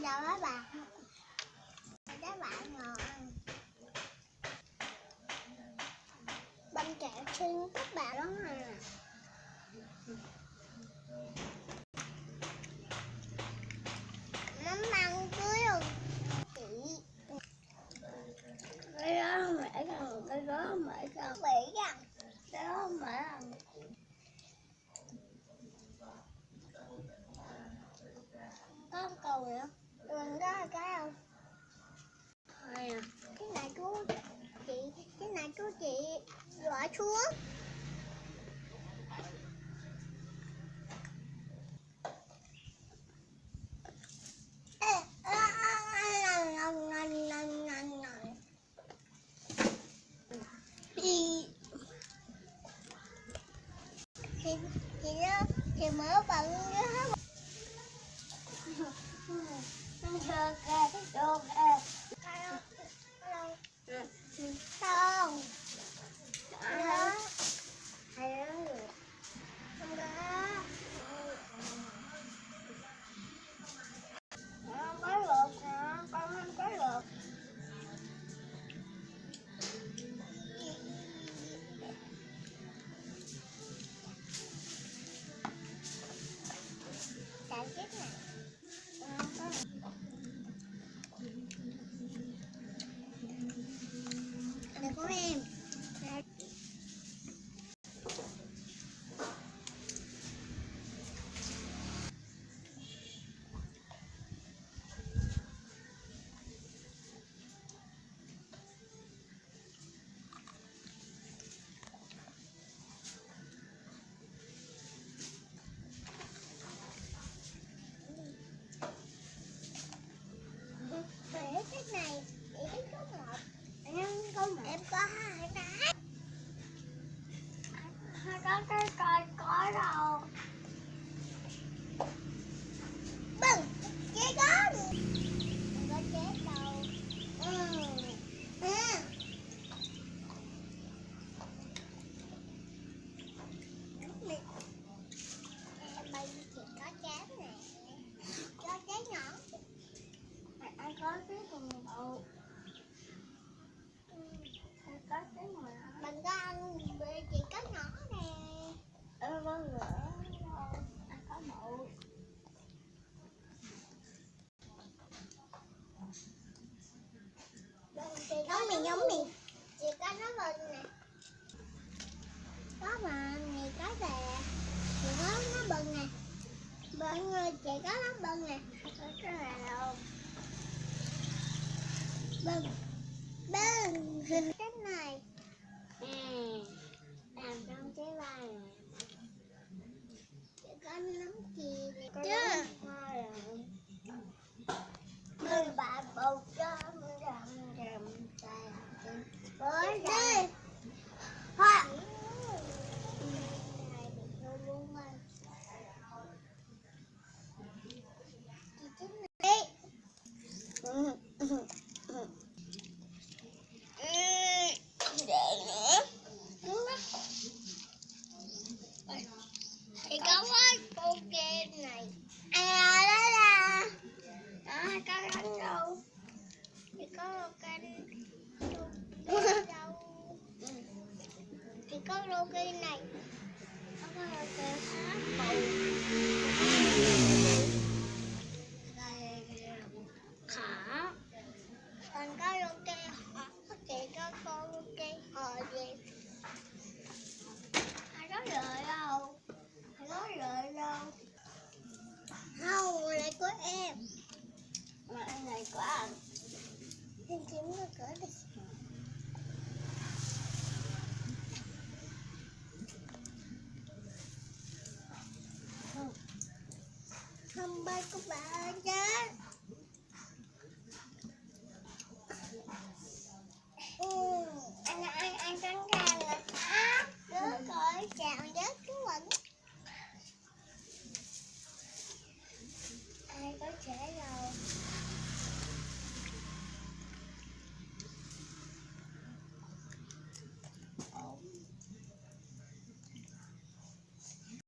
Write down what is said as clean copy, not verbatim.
chào các bạn. Các bạn ngồi bánh kẹo xinh các bạn đó à. Mắm măng cưới rồi chị. Cái đó mẹ rằng, cái đó mẹ rằng, bị rằng, cái đó mẹ rằng. Có cầu nữa, đừng đó là cái không? Hay à. Cái này của chị, cái này của chị gọi xuống. Chị đó thì mở bận đó. Không. Này của em. Cái này chỉ có một, em có hai cái. Hai cái có đâu. Bừng, cái đó không có chết đâu. Bây giờ có chén nè, có chén nhỏ. Anh có cái cùng bộ. Có cái mà mình có ăn chỉ có nhỏ nè. Em có rửa đâu, anh có bộ. Giống mì, chị có nó bừng nè. Có mà mì có bè, chị có nó bừng nè. Bừng, chị có nó bừng nè. Có cái này đâu. Bừng, bừng, cái này. Làm trong cái vai này. Chị có nấm chì này chứ. Người bạn bầu cho mình rằm với đây. Hoa. Này bị thôi luôn rồi. Chị chính này. Để nữa. Thì có cô kia này. À đó là. Đó có rắn đâu. Thì có canh đâu. Thì có lô cây này. Có lô cây khác khả. Còn có lô cây họ. Chị có con lô cây họ gì. Ai có lợi đâu. Ai có lợi đâu. Không, này của em. Mà anh này của anh. Em kiếm nó cửa đi. Không bay của bà chứ.